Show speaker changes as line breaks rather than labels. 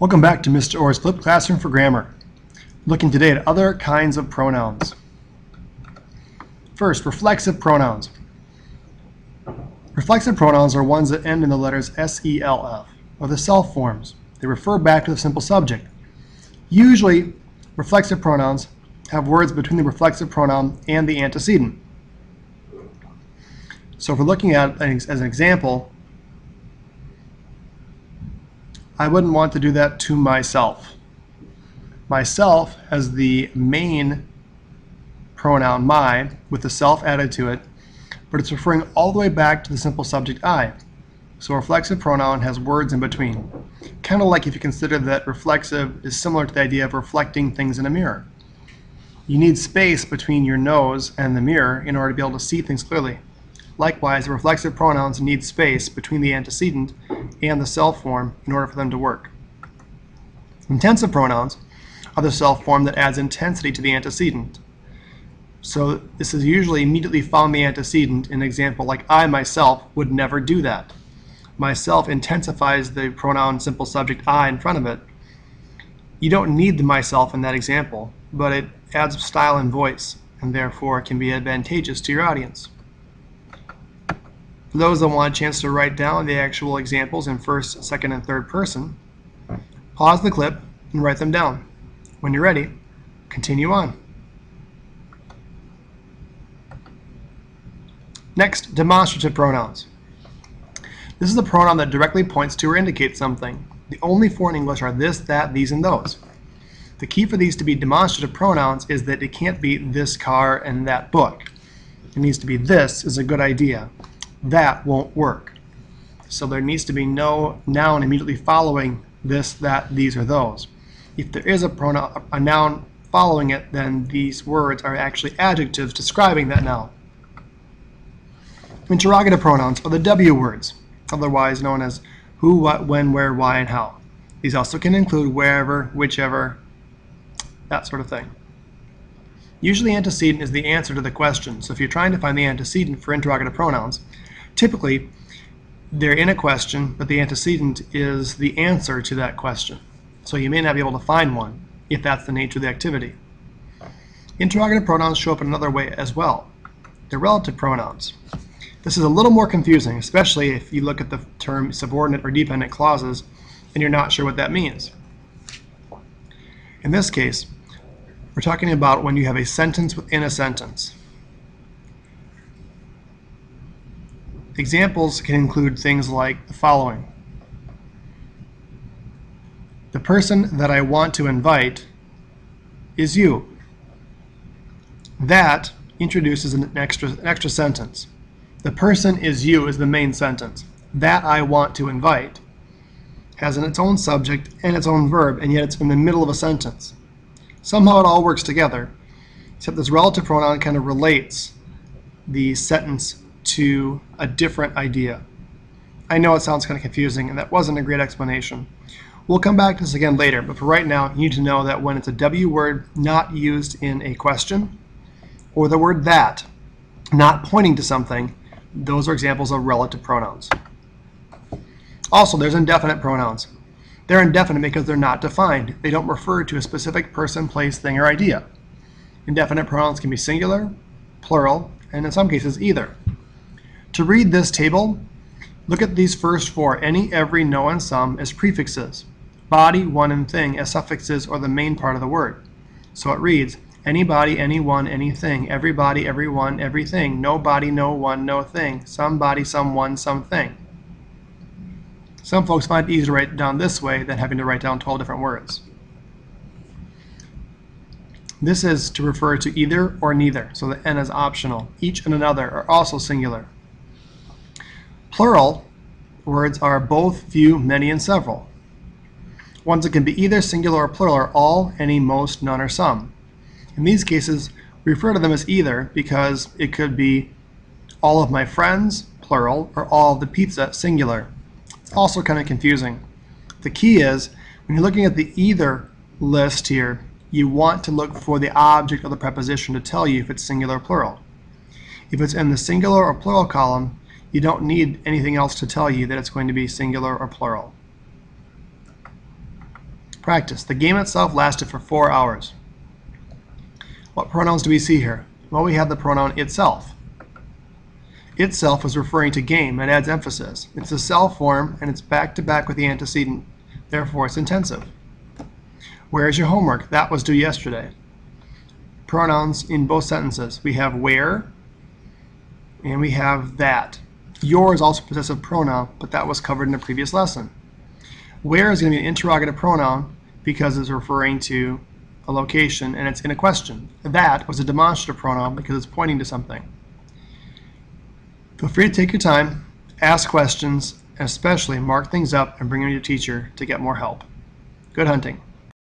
Welcome back to Mr. Orr's Flipped Classroom for Grammar. Looking today at other kinds of pronouns. First, reflexive pronouns. Reflexive pronouns are ones that end in the letters S-E-L-F, or the self forms. They refer back to the simple subject. Usually, reflexive pronouns have words between the reflexive pronoun and the antecedent. So if we're looking at as an example, I wouldn't want to do that to myself. Myself has the main pronoun my with the self added to it, but it's referring all the way back to the simple subject I. So a reflexive pronoun has words in between. Kind of like if you consider that reflexive is similar to the idea of reflecting things in a mirror. You need space between your nose and the mirror in order to be able to see things clearly. Likewise, the reflexive pronouns need space between the antecedent and the self form in order for them to work. Intensive pronouns are the self form that adds intensity to the antecedent. So this is usually immediately following the antecedent. In an example like I myself would never do that. Myself intensifies the pronoun simple subject I in front of it. You don't need the myself in that example, but it adds style and voice, and therefore can be advantageous to your audience. For those that want a chance to write down the actual examples in first, second, and third person, pause the clip and write them down. When you're ready, continue on. Next, demonstrative pronouns. This is a pronoun that directly points to or indicates something. The only four in English are this, that, these, and those. The key for these to be demonstrative pronouns is that it can't be this car and that book. It needs to be this is a good idea. That won't work. So there needs to be no noun immediately following this, that, these, or those. If there is a noun following it, then these words are actually adjectives describing that noun. Interrogative pronouns are the W words, otherwise known as who, what, when, where, why, and how. These also can include wherever, whichever, that sort of thing. Usually antecedent is the answer to the question, so if you're trying to find the antecedent for interrogative pronouns, typically they're in a question, but the antecedent is the answer to that question. So you may not be able to find one if that's the nature of the activity. Interrogative pronouns show up in another way as well. They're relative pronouns. This is a little more confusing, especially if you look at the term subordinate or dependent clauses and you're not sure what that means. In this case, we're talking about when you have a sentence within a sentence. Examples can include things like the following. The person that I want to invite is you. That introduces an extra sentence. The person is you is the main sentence. That I want to invite has its own subject and its own verb, and yet it's in the middle of a sentence. Somehow it all works together, except this relative pronoun kind of relates the sentence to a different idea. I know it sounds kind of confusing, and that wasn't a great explanation. We'll come back to this again later, but for right now, you need to know that when it's a W word not used in a question, or the word that, not pointing to something, those are examples of relative pronouns. Also, there's indefinite pronouns. They're indefinite because they're not defined. They don't refer to a specific person, place, thing, or idea. Indefinite pronouns can be singular, plural, and in some cases either. To read this table, look at these first four, any, every, no, and some, as prefixes. Body, one, and thing as suffixes or the main part of the word. So it reads, anybody, anyone, anything, everybody, everyone, everything, nobody, no one, no thing, somebody, someone, something. Some folks find it easier to write it down this way than having to write down 12 different words. This is to refer to either or neither, so the N is optional. Each and another are also singular. Plural words are both, few, many, and several. Ones that can be either singular or plural are all, any, most, none, or some. In these cases, we refer to them as either because it could be all of my friends, plural, or all of the pizza, singular. It's also kind of confusing. The key is, when you're looking at the either list here, you want to look for the object of the preposition to tell you if it's singular or plural. If it's in the singular or plural column, you don't need anything else to tell you that it's going to be singular or plural. Practice. The game itself lasted for 4 hours. What pronouns do we see here? Well, we have the pronoun itself. Itself is referring to game and adds emphasis. It's a self form and it's back to back with the antecedent. Therefore, it's intensive. Where is your homework? That was due yesterday. Pronouns in both sentences. We have where and we have that. Your is also a possessive pronoun, but that was covered in the previous lesson. Where is going to be an interrogative pronoun because it's referring to a location and it's in a question. That was a demonstrative pronoun because it's pointing to something. Feel free to take your time, ask questions, and especially mark things up and bring them to your teacher to get more help. Good hunting.